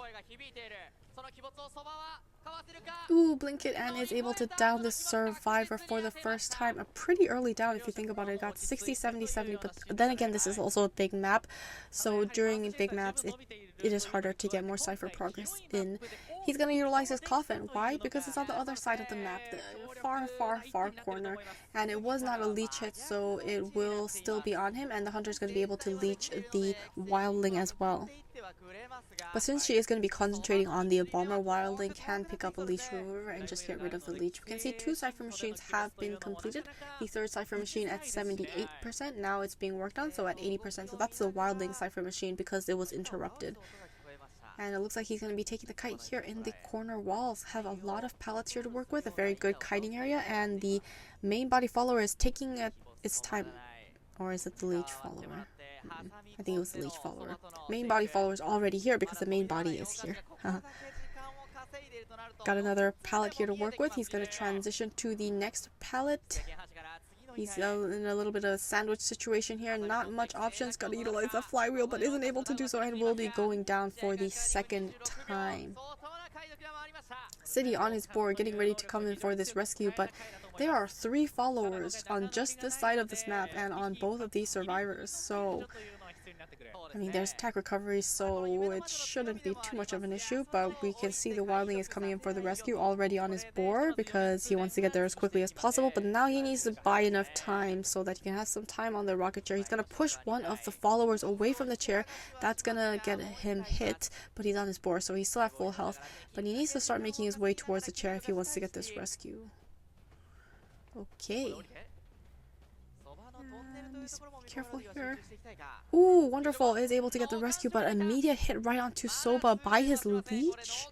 Ooh, blink it, and is able to down the survivor for the first time. A pretty early down if you think about it. It got 60, 70, 70, but then again, this is also a big map, so during big maps it is harder to get more cipher progress in. He's going to utilize his coffin. Why? Because it's on the other side of the map, the far corner, and it was not a leech hit, so it will still be on him, and the hunter is going to be able to leech the wildling as well. But since she is going to be concentrating on the Embalmer, wildling can pick up a leech remover and just get rid of the leech. We can see 2 cipher machines have been completed. The third cipher machine at 78%. Now it's being worked on, so at 80%. So that's the wildling cipher machine because it was interrupted. And it looks like he's going to be taking the kite here in the corner walls. Have a lot of pallets here to work with, a very good kiting area, and the main body follower is taking its time. Or is it the leech follower? I think it was the leech follower. Main body follower is already here because the main body is here. Got another pallet here to work with. He's going to transition to the next pallet. He's in a little bit of a sandwich situation here. Not much options. Got to utilize that flywheel, but isn't able to do so, and will be going down for the second time. City on his board, getting ready to come in for this rescue, but there are 3 followers on just this side of this map and on both of these survivors, so I mean, there's attack recovery, so it shouldn't be too much of an issue, but we can see the wildling is coming in for the rescue already on his board because he wants to get there as quickly as possible, but now he needs to buy enough time so that he can have some time on the rocket chair. He's going to push one of the followers away from the chair. That's going to get him hit, but he's on his board, so he's still at full health, but he needs to start making his way towards the chair if he wants to get this rescue. Okay. Be careful here. Ooh, wonderful. Is able to get the rescue, but immediate hit right onto Soba by his leech.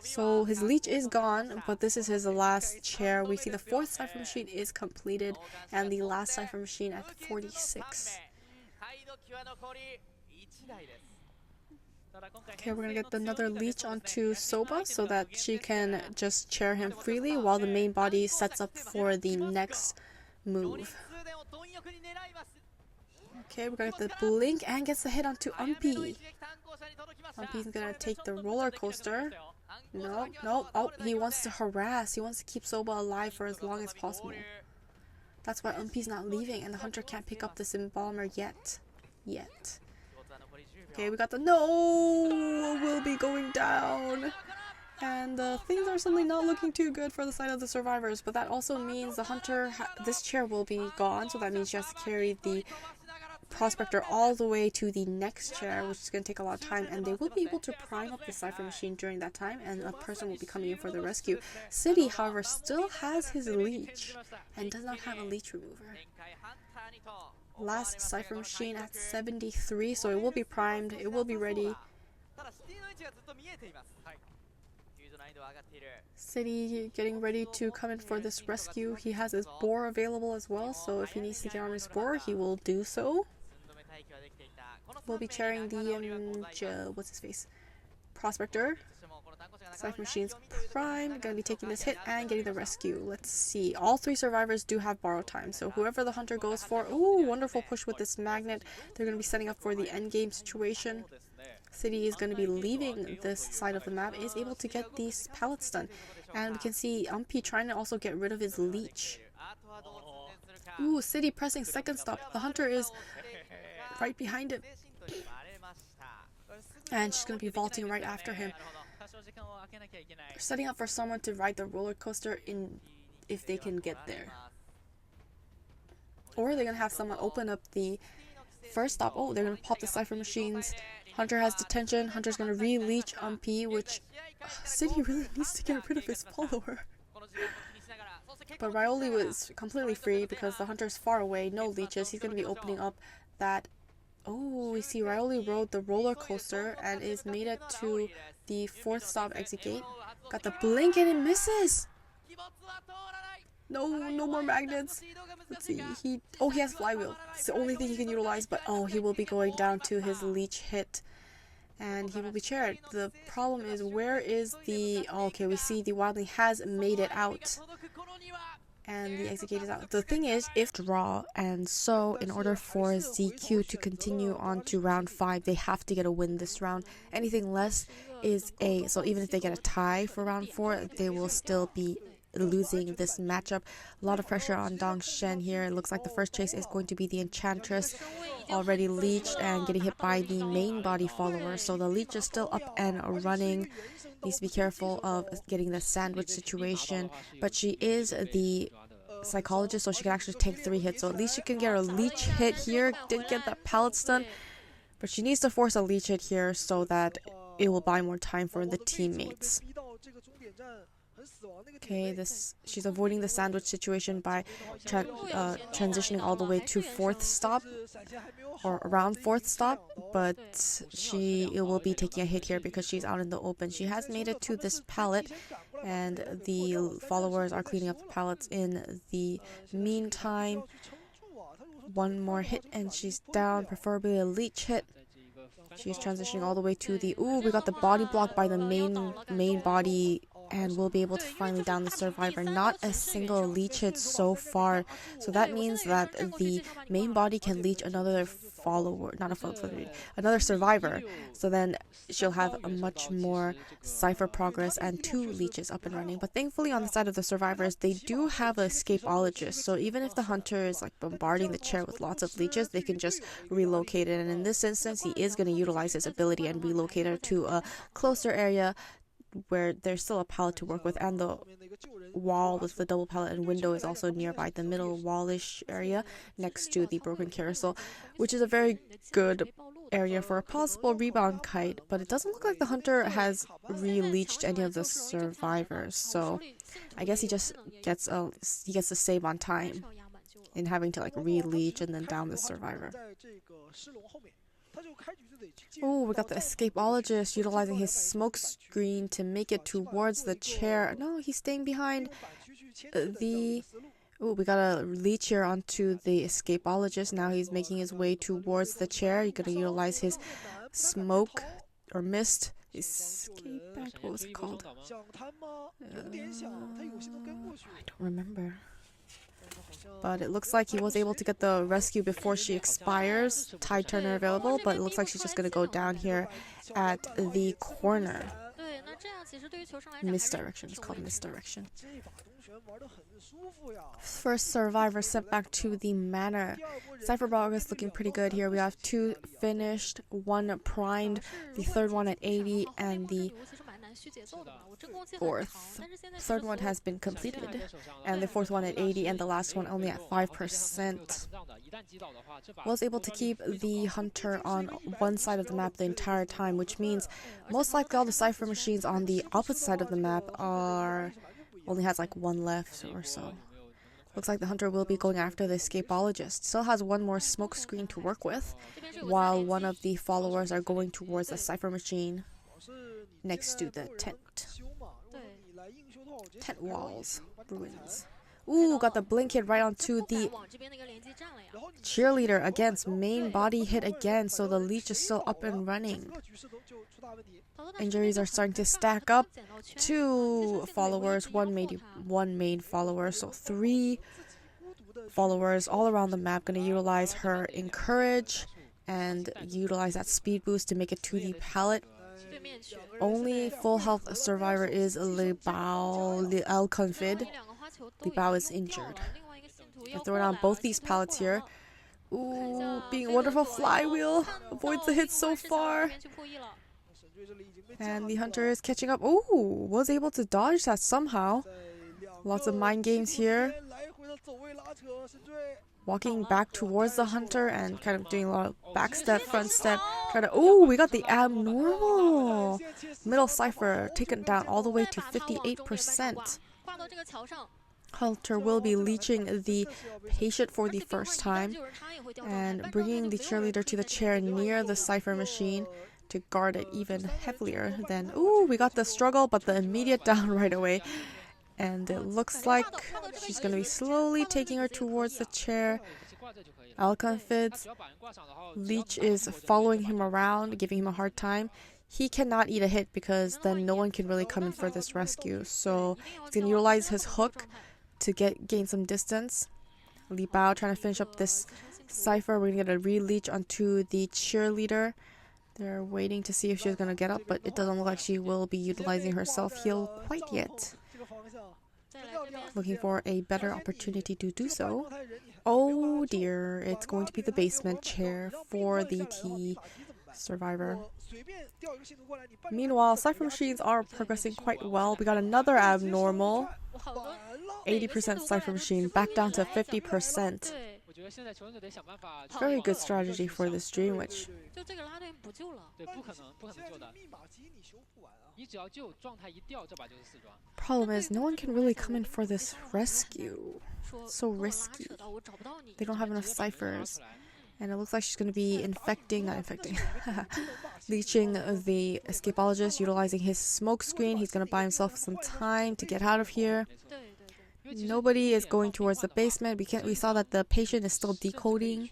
So his leech is gone, but this is his last chair. We see the 4th cipher machine is completed, and the last cipher machine at 46. Okay, we're gonna get another leech onto Soba so that she can just chair him freely while the main body sets up for the next move. Okay, we're gonna get the blink and gets the hit onto Umpy. Umpy's gonna take the roller coaster. No. Oh, he wants to harass. He wants to keep Soba alive for as long as possible. That's why Umpy's not leaving, and the hunter can't pick up this Embalmer yet. Okay, we got the no. Will be going down. And things are suddenly not looking too good for the side of the survivors, but that also means the hunter, this chair will be gone, so that means she has to carry the prospector all the way to the next chair, which is going to take a lot of time, and they will be able to prime up the cipher machine during that time, and a person will be coming in for the rescue. City, however, still has his leech and does not have a leech remover. Last cipher machine at 73, so it will be primed, it will be ready. City getting ready to come in for this rescue. He has his boar available as well, so if he needs to get on his boar, he will do so. We'll be chairing the what's his face? Prospector. Cipher machine's prime, gonna be taking this hit and getting the rescue. Let's see. All 3 survivors do have borrow time, so whoever the hunter goes for, ooh, wonderful push with this magnet. They're gonna be setting up for the end game situation. City is going to be leaving this side of the map, is able to get these pallets done. And we can see Umpy trying to also get rid of his Leech. Ooh, City pressing second stop. The Hunter is right behind him. And she's going to be vaulting right after him. They're setting up for someone to ride the roller coaster in if they can get there. Or they're going to have someone open up the first stop. Oh, they're going to pop the Cypher machines. Hunter has detention. Hunter's going to re-leech on P, which City really needs to get rid of his follower. But Rioli was completely free because the Hunter's far away, no leeches. He's going to be opening up that. Oh, we see Rioli rode the roller coaster and is made it to the fourth stop exit gate. Got the blink and it misses. No more magnets. Let's see. He has flywheel. It's the only thing he can utilize, but he will be going down to his Leech hit. And he will be chaired. The problem is, where is the... okay, we see the Wildling has made it out. And the exit gate is out. The thing is, if draw, and so in order for ZQ to continue on to round 5, they have to get a win this round. Anything less is a... so even if they get a tie for round 4, they will still be losing this matchup. A lot of pressure on DongX here. It looks like the first chase is going to be the Enchantress, already leeched and getting hit by the main body follower. So the Leech is still up and running. Needs to be careful of getting the sandwich situation, but she is the psychologist, so she can actually take 3 hits. So at least she can get a Leech hit here. Didn't get that pallet stun, but she needs to force a Leech hit here so that it will buy more time for the teammates. Okay, she's avoiding the sandwich situation by transitioning all the way to 4th stop, or around 4th stop, but it will be taking a hit here because she's out in the open. She has made it to this pallet, and the followers are cleaning up the pallets in the meantime. One more hit and she's down, preferably a Leech hit. She's transitioning all the way to the... ooh, we got the body block by the main body, and we'll be able to finally down the survivor. Not a single Leech hit so far, so that means that the main body can leech another follower, not a follower, another survivor. So then she'll have a much more cipher progress and 2 leeches up and running. But thankfully on the side of the survivors, they do have an escapologist, so even if the Hunter is like bombarding the chair with lots of leeches, they can just relocate it. And in this instance, he is going to utilize his ability and relocate her to a closer area where there's still a pallet to work with, and the wall with the double pallet and window is also nearby, the middle wallish area next to the broken carousel, which is a very good area for a possible rebound kite. But it doesn't look like the Hunter has re-leeched any of the survivors, so I guess he just gets a save on time in having to like re-leech and then down the survivor. Oh, we got the escapologist utilizing his smoke screen to make it towards the chair. No, he's staying behind the... oh, we got a Leech here onto the escapologist. Now he's making his way towards the chair. He's going to utilize his smoke or mist. Escape back. What was it called? I don't remember. But it looks like he was able to get the rescue before she expires. Tide Turner available, but it looks like she's just going to go down here at the corner. Misdirection. It's called misdirection. First survivor sent back to the manor. Cypher progress looking pretty good here. We have 2 finished, 1 primed, the 3rd one at 80, and the 3rd one has been completed, and the 4th one at 80, and the last one only at 5%. Was able to keep the Hunter on one side of the map the entire time, which means most likely all the Cypher machines on the opposite side of the map only has like 1 left or so. Looks like the Hunter will be going after the escapologist. Still has 1 more smoke screen to work with, while one of the followers are going towards the Cypher machine next to the tent walls, ruins. Ooh, got the blink hit right onto the cheerleader against main body hit again, so the Leech is still up and running. Injuries are starting to stack up. 2 followers, 1 main follower, so 3 followers all around the map. Going to utilize her encourage and utilize that speed boost to make it to the pallet. Only full health survivor is Li Mkmldy. Li Bao is injured. They're throwing on both these pallets here. Ooh, being a wonderful flywheel. Avoids the hit so far. And the hunter is catching up. Ooh, was able to dodge that somehow. Lots of mind games here. Walking back towards the hunter and kind of doing a lot of back step, front step. Ooh, we got the abnormal. Middle cipher taken down all the way to 58%. Hunter will be leeching the patient for the first time and bringing the cheerleader to the chair near the cipher machine to guard it even heavier. Then, ooh, we got the struggle, but the immediate down right away. And it looks like she's going to be slowly taking her towards the chair. Mkmldy, Leech is following him around, giving him a hard time. He cannot eat a hit because then no one can really come in for this rescue. So he's going to utilize his hook to gain some distance. Li Bao trying to finish up this cipher. We're going to get a re-leech onto the cheerleader. They're waiting to see if she's going to get up, but it doesn't look like she will be utilizing her self-heal quite yet. Looking for a better opportunity to do so. Oh dear, it's going to be the basement chair for the T survivor. Meanwhile, cipher machines are progressing quite well. We got another abnormal. 80% cipher machine, back down to 50%. Very good strategy for this Dream Witch. Problem is, no one can really come in for this rescue. It's so risky. They don't have enough ciphers. And it looks like she's going to be leeching the escapologist, utilizing his smoke screen. He's going to buy himself some time to get out of here. Nobody is going towards the basement. We saw that the patient is still decoding.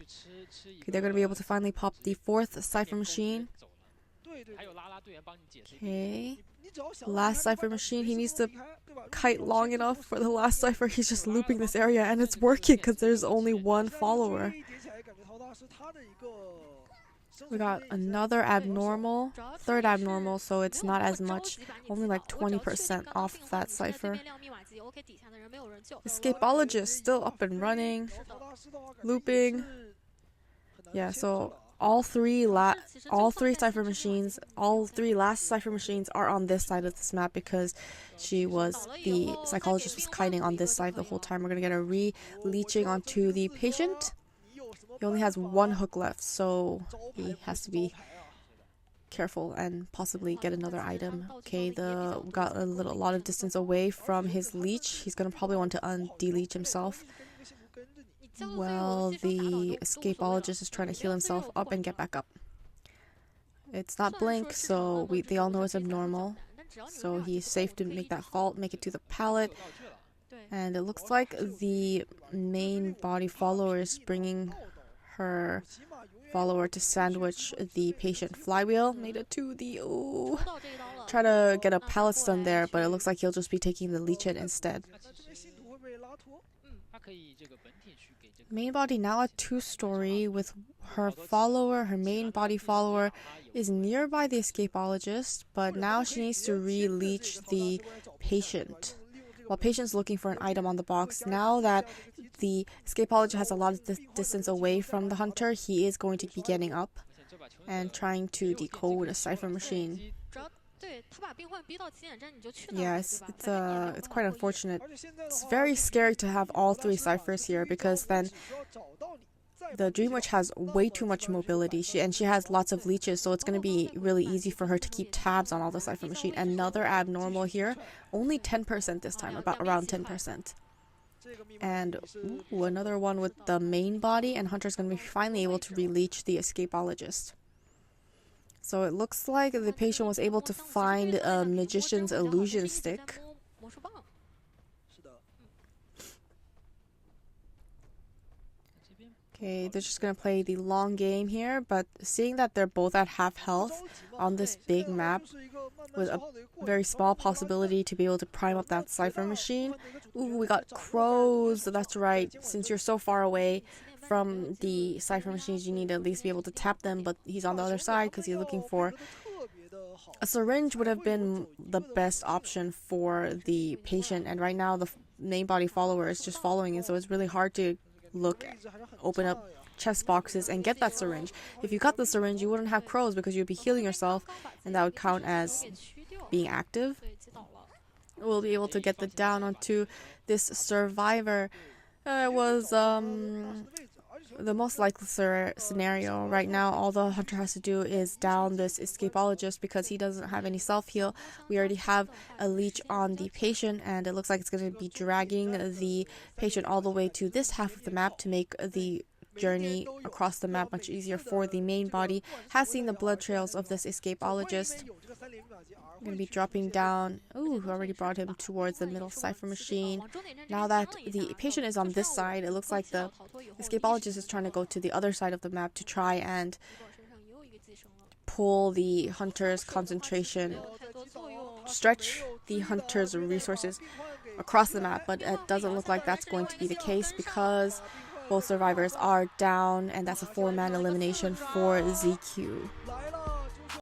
Okay, they're going to be able to finally pop the fourth cipher machine. Okay. Last cipher machine. He needs to kite long enough for the last cipher. He's just looping this area and it's working because there's only one follower. We got another abnormal, third abnormal, so it's not as much, only like 20% off of that cipher. Escapologist still up and running, looping. Yeah, so all three cipher machines, all three last cipher machines are on this side of this map because the psychologist was kiting on this side the whole time. We're gonna get a re-leeching onto the patient. He only has one hook left, so he has to be careful and possibly get another item. Okay, we got a lot of distance away from his leech. He's gonna probably want to de-leech himself. Well, the escapologist is trying to heal himself up and get back up. It's not blink, so they all know it's abnormal. So he's safe to make that fault, make it to the pallet. And it looks like the main body follower is bringing her follower to sandwich the patient. Flywheel made it to the try to get a pallet stun there, but it looks like he'll just be taking the leech in instead. Main body now a 2-story with her main body follower is nearby the escapologist, but now she needs to re-leech the patient. While patient's looking for an item on the box, now that the escapologist has a lot of distance away from the hunter, he is going to be getting up and trying to decode a cipher machine. Yeah, it's quite unfortunate. It's very scary to have all three ciphers here because then the Dream Witch has way too much mobility. She has lots of leeches, so it's going to be really easy for her to keep tabs on all the cipher machine. Another abnormal here, only 10% this time, around 10%. And another one with the main body, and Hunter's going to be finally able to re-leech the escapologist. So it looks like the patient was able to find a magician's illusion stick. Okay, they're just going to play the long game here, but seeing that they're both at half health on this big map, with a very small possibility to be able to prime up that cipher machine. Ooh, we got crows. That's right. Since you're so far away from the cipher machines, you need to at least be able to tap them, but he's on the other side because he's looking for a syringe. Would have been the best option for the patient, and right now the main body follower is just following it, so it's really hard to open up chest boxes and get that syringe. If you got the syringe, you wouldn't have crows because you'd be healing yourself, and that would count as being active. We'll be able to get the down onto this survivor. It was the most likely scenario right now. All the hunter has to do is down this escapologist because he doesn't have any self-heal. We already have a leech on the patient, and it looks like it's going to be dragging the patient all the way to this half of the map to make the journey across the map much easier for the main body. Has seen the blood trails of this escapologist. Going to be dropping down. Ooh, already brought him towards the middle cipher machine. Now that the patient is on this side, it looks like the escapologist is trying to go to the other side of the map to try and pull the hunter's concentration, stretch the hunter's resources across the map, but it doesn't look like that's going to be the case because both survivors are down, and that's a 4-man elimination for ZQ.